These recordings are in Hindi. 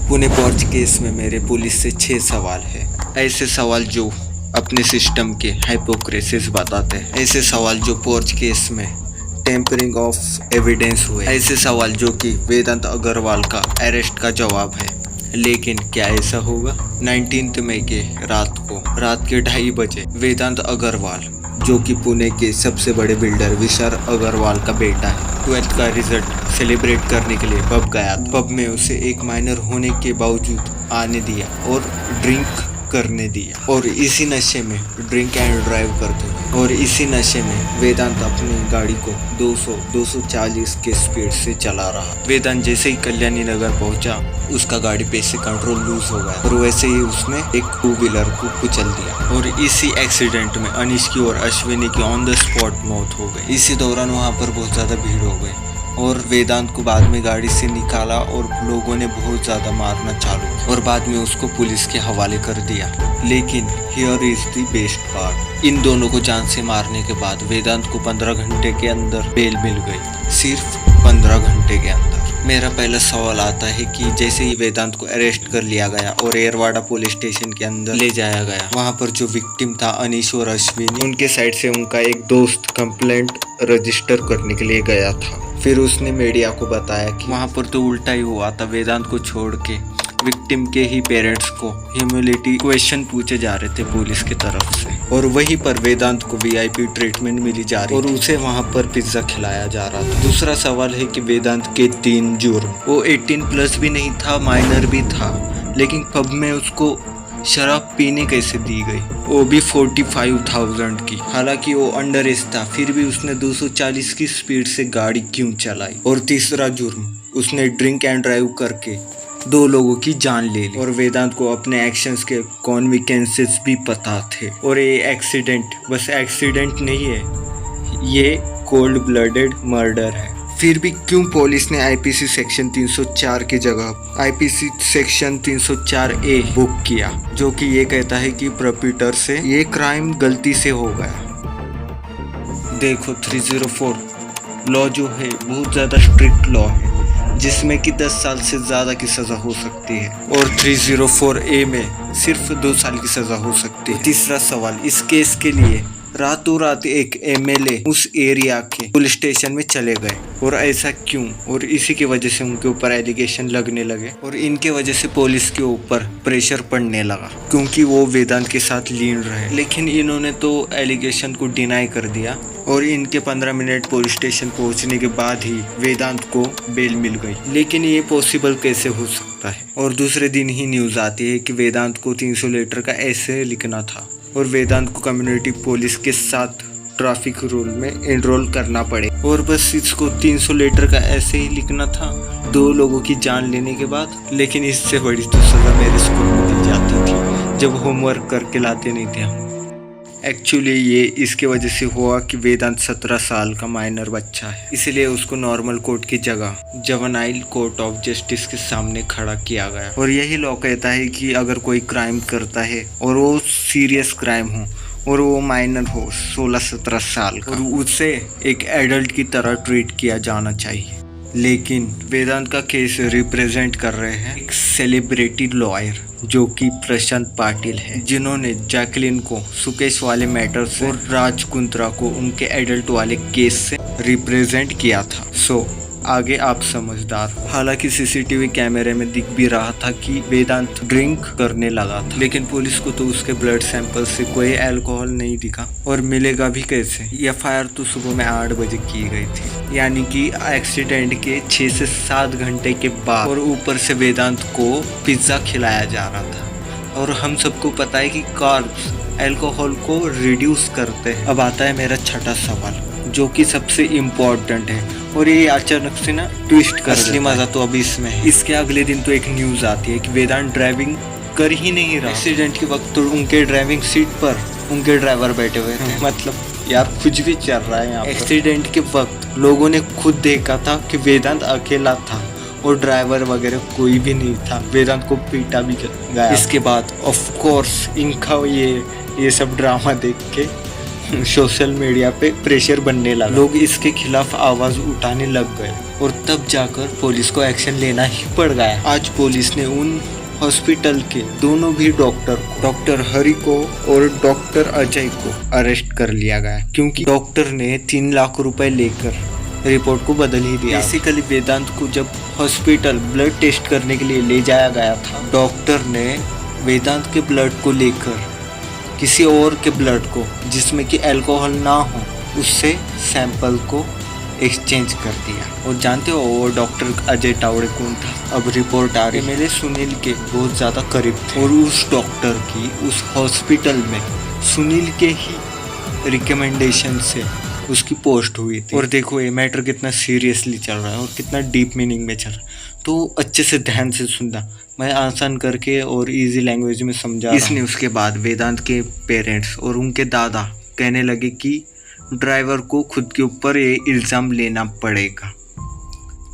पुणे पोर्च केस में मेरे पुलिस से 6 सवाल है। ऐसे सवाल जो अपने सिस्टम के हाइपोक्रेसीज बताते हैं। ऐसे सवाल जो पोर्च केस में टेम्परिंग ऑफ एविडेंस हुए। ऐसे सवाल जो कि वेदांत अग्रवाल का अरेस्ट का जवाब है। लेकिन क्या ऐसा होगा? 19 मई के रात के 2:30 बजे वेदांत अग्रवाल, जो कि पुणे के सबसे बड़े बिल्डर विशाल अग्रवाल का बेटा है, 12th का रिजल्ट सेलिब्रेट करने के लिए पब गया। पब में उसे एक माइनर होने के बावजूद आने दिया और ड्रिंक करने दिया, और इसी नशे में ड्रिंक एंड ड्राइव करते हुए और इसी नशे में वेदांत अपनी गाड़ी को 240 के स्पीड से चला रहा। वेदांत जैसे ही कल्याणी नगर पहुंचा, उसका गाड़ी पे से कंट्रोल लूज हो गया और वैसे ही उसने एक 2 व्हीलर को कुचल दिया, और इसी एक्सीडेंट में अनीश की और अश्विनी की ऑन द स्पॉट मौत हो गई। इसी दौरान वहाँ पर बहुत ज़्यादा भीड़ हो गई और वेदांत को बाद में गाड़ी से निकाला और लोगों ने बहुत ज़्यादा मारना चालू किया और बाद में उसको पुलिस के हवाले कर दिया। लेकिन here is the best part, इन दोनों को जान से मारने के बाद वेदांत को 15 घंटे के अंदर बेल मिल गई, सिर्फ 15 घंटे के अंदर। मेरा पहला सवाल आता है कि जैसे ही वेदांत को अरेस्ट कर लिया गया और एयरवाड़ा पुलिस स्टेशन के अंदर ले जाया गया, वहाँ पर जो विक्टिम था अनीश और अश्विनी, उनके साइड से उनका एक दोस्त कंप्लेंट रजिस्टर करने के लिए गया था। फिर उसने मीडिया को बताया कि वहाँ पर तो उल्टा ही हुआ था, वेदांत को छोड़ के विक्टिम के ही पेरेंट्स को ह्यूमिलिटी क्वेश्चन पूछे जा रहे थे पुलिस की तरफ से, और वहीं पर वेदांत को VIP ट्रीटमेंट मिली जा रही और उसे वहाँ पर पिज्जा खिलाया जा रहा था। दूसरा सवाल है कि वेदांत के 3 जुर्म, वो 18+ भी नहीं था, माइनर भी था, लेकिन पब में उसको शराब पीने कैसे दी गई, वो भी 45,000 की। हालांकि वो अंडर एज था, फिर भी उसने 240 की स्पीड से गाड़ी क्यों चलाई। और तीसरा जुर्म, उसने ड्रिंक एंड ड्राइव करके 2 लोगों की जान ले ली, और वेदांत को अपने एक्शंस के कॉन्सिक्वेंसेस भी पता थे। और ये एक्सीडेंट बस एक्सीडेंट नहीं है, ये कोल्ड ब्लडेड मर्डर है। फिर भी क्यों पुलिस ने IPC सेक्शन 304 की जगह IPC सेक्शन 304A बुक किया, जो कि ये कहता है कि परपेट्रेटर से ये क्राइम गलती से हो गया। देखो 304 लॉ जो है बहुत ज़्यादा स्ट्रिक्ट लॉ है, जिसमें कि 10 साल से ज़्यादा की सज़ा हो सकती है, और 304A में सिर्फ 2 साल की सज़ा हो सकती है। तीसरा सवाल, इस केस के लिए रातों रात एक MLA उस एरिया के पुलिस स्टेशन में चले गए, और ऐसा क्यों? और इसी की वजह से उनके ऊपर एलिगेशन लगने लगे, और इनके वजह से पुलिस के ऊपर प्रेशर पड़ने लगा, क्योंकि वो वेदांत के साथ लीन रहे। लेकिन इन्होंने तो एलिगेशन को डिनाई कर दिया, और इनके 15 मिनट पुलिस स्टेशन पहुंचने के बाद ही वेदांत को बेल मिल गई। लेकिन ये पॉसिबल कैसे हो सकता है? और दूसरे दिन ही न्यूज़ आती है कि वेदांत को 300 लीटर का ऐसे लिखना था, और वेदांत को कम्युनिटी पुलिस के साथ ट्रैफिक रूल में एनरोल करना पड़े, और बस इसको 300 लीटर का ऐसे ही लिखना था 2 लोगों की जान लेने के बाद। लेकिन इससे बड़ी तो सज़ा मेरे स्कूल में दी जाती थी, जब होमवर्क करके लाते नहीं थे हम। एक्चुअली ये इसके वजह से हुआ कि वेदांत 17 साल का माइनर बच्चा है, इसलिए उसको नॉर्मल कोर्ट की जगह जुवेनाइल कोर्ट ऑफ जस्टिस के सामने खड़ा किया गया। और यही लॉ कहता है कि अगर कोई क्राइम करता है और वो सीरियस क्राइम हो और वो माइनर हो 16-17 साल का, और उसे एक एडल्ट की तरह ट्रीट किया जाना चाहिए। लेकिन वेदांत का केस रिप्रेजेंट कर रहे हैं एक सेलिब्रिटी लॉयर, जो कि प्रशांत पाटिल है, जिन्होंने जैकलिन को सुकेश वाले मैटर से और राज कुंद्रा को उनके एडल्ट वाले केस से रिप्रेजेंट किया था। सो आगे आप समझदार हो। हालांकि CCTV कैमरे में दिख भी रहा था कि वेदांत ड्रिंक करने लगा था, लेकिन पुलिस को तो उसके ब्लड सैंपल से कोई अल्कोहल नहीं दिखा, और मिलेगा भी कैसे? FIR तो सुबह में 8 बजे की गई थी, यानी कि एक्सीडेंट के 6 से 7 घंटे के बाद, और ऊपर से वेदांत को पिज्ज़ा खिलाया जा रहा था। और हम सबको पता है कि कार्ब्स अल्कोहल को रिड्यूस करते हैं। अब आता है मेरा छठा सवाल, जो कि सबसे इम्पोर्टेंट है, और ये अचानक से ना ट्विस्ट कर असली मजा तो अभी इसमें है। इसके अगले दिन तो एक न्यूज़ आती है कि वेदांत ड्राइविंग कर ही नहीं रहा। एक्सीडेंट के वक्त तो उनके ड्राइविंग सीट पर उनके ड्राइवर बैठे हुए थे। मतलब यार कुछ भी चल रहा है यहाँ पर। एक्सीडेंट के वक्त लोगों ने खुद देखा था कि वेदांत अकेला था और ड्राइवर वगैरह कोई भी नहीं था। वेदांत को पीटा भी गया। इसके बाद ऑफ कोर्स इनका ये सब ड्रामा देख के सोशल मीडिया पे प्रेशर बनने लगा, लोग इसके खिलाफ आवाज उठाने लग गए और तब जाकर पुलिस को एक्शन लेना ही पड़ गया। आज पुलिस ने उन हॉस्पिटल के दोनों भी डॉक्टर हरि को और डॉक्टर अजय को अरेस्ट कर लिया गया, क्योंकि डॉक्टर ने 3 लाख रुपए लेकर रिपोर्ट को बदल ही दिया। बेसिकली वेदांत को जब हॉस्पिटल ब्लड टेस्ट करने के लिए ले जाया गया था, डॉक्टर ने वेदांत के ब्लड को लेकर किसी और के ब्लड को, जिसमें कि अल्कोहल ना हो, उससे सैंपल को एक्सचेंज कर दिया। और जानते हो वो डॉक्टर अजय टावड़े कौन था? अब रिपोर्ट आ रही है, मेरे सुनील के बहुत ज़्यादा करीब थे और उस डॉक्टर की उस हॉस्पिटल में सुनील के ही रिकमेंडेशन से उसकी पोस्ट हुई थी। और देखो ये मैटर कितना सीरियसली चल रहा है और कितना डीप मीनिंग में चल रहा है, तो अच्छे से ध्यान से सुनना। मैं आसान करके और इजी लैंग्वेज में समझा। इसने उसके बाद वेदांत के पेरेंट्स और उनके दादा कहने लगे कि ड्राइवर को खुद के ऊपर ये इल्ज़ाम लेना पड़ेगा,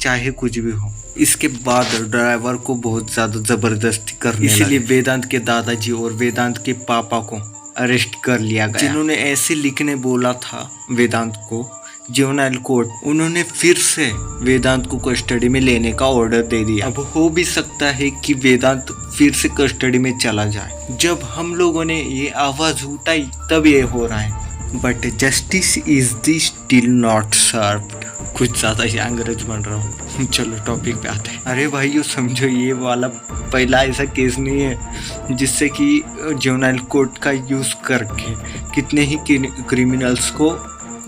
चाहे कुछ भी हो। इसके बाद ड्राइवर को बहुत ज़्यादा ज़बरदस्ती करने लगे। इसलिए वेदांत के दादाजी और वेदांत के पापा को अरेस्ट कर लिया गया, जिन्होंने ऐसे लिखने बोला था वेदांत को जुवेनाइल कोर्ट। उन्होंने फिर से वेदांत को कस्टडी में लेने का ऑर्डर दे दिया। अब हो भी सकता है कि वेदांत फिर से कस्टडी में चला जाए। जब हम लोगों ने ये आवाज उठाई तब ये हो रहा है, but justice is the still not served. कुछ ज़्यादा ही अंग्रेज बन रहा हूँ। चलो टॉपिक पे आते हैं। अरे भाइयों समझो, ये वाला पहला ऐसा केस नहीं है जिससे कि जुवेनाइल कोर्ट का यूज़ करके कितने ही क्रिमिनल्स को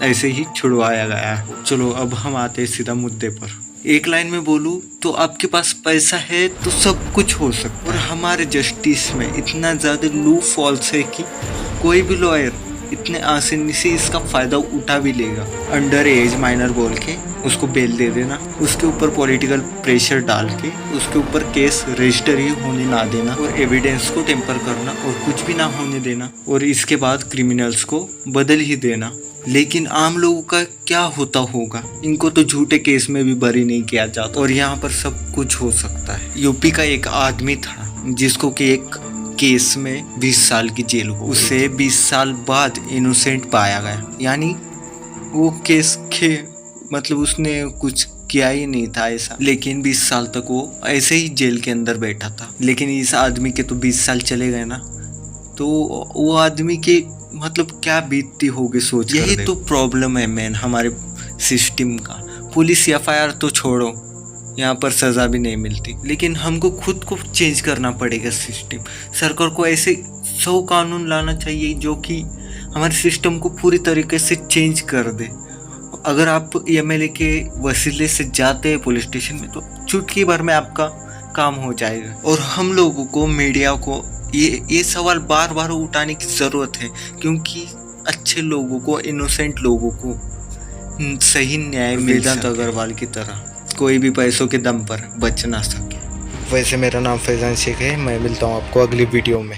ऐसे ही छुड़वाया गया है। चलो अब हम आते हैं सीधा मुद्दे पर। एक लाइन में बोलूँ तो आपके पास पैसा है तो सब कुछ हो सकता है, और हमारे जस्टिस में इतना ज़्यादा लूप फॉल्स है कि कोई भी लॉयर इतने आसानी से इसका फ़ायदा उठा भी लेगा। अंडर एज माइनर बोल के उसको बेल दे देना, उसके ऊपर पॉलिटिकल प्रेशर डाल के उसके ऊपर केस रजिस्टर ही होने ना देना, और एविडेंस को टेम्पर करना और कुछ भी ना होने देना, और इसके बाद क्रिमिनल्स को बदल ही देना। लेकिन आम लोगों का क्या होता होगा? इनको तो झूठे केस में भी बरी नहीं किया जाता, और यहाँ पर सब कुछ हो सकता है। यूपी का एक आदमी था जिसको कि एक केस में 20 साल की जेल हो, उसे 20 साल बाद इनोसेंट पाया गया। यानी वो केस के मतलब उसने कुछ किया ही नहीं था ऐसा, लेकिन 20 साल तक वो ऐसे ही जेल के अंदर बैठा था। लेकिन इस आदमी के तो 20 साल चले गए ना, तो वो आदमी के मतलब क्या बीतती होगी सोच। यही तो प्रॉब्लम है मेन हमारे सिस्टम का। पुलिस एफआईआर तो छोड़ो, यहाँ पर सज़ा भी नहीं मिलती, लेकिन हमको खुद को चेंज करना पड़ेगा सिस्टम। सरकार को ऐसे 100 कानून लाना चाहिए जो कि हमारे सिस्टम को पूरी तरीके से चेंज कर दे। अगर आप एमएलए के वसीले से जाते हैं पुलिस स्टेशन में तो चुटकी भर में आपका काम हो जाएगा। और हम लोगों को, मीडिया को ये सवाल बार बार उठाने की ज़रूरत है, क्योंकि अच्छे लोगों को, इनोसेंट लोगों को सही न्याय मिल सके। वेदांत अग्रवाल की तरह कोई भी पैसों के दम पर बच ना सके। वैसे मेरा नाम फैजान शेख है। मैं मिलता हूँ आपको अगली वीडियो में।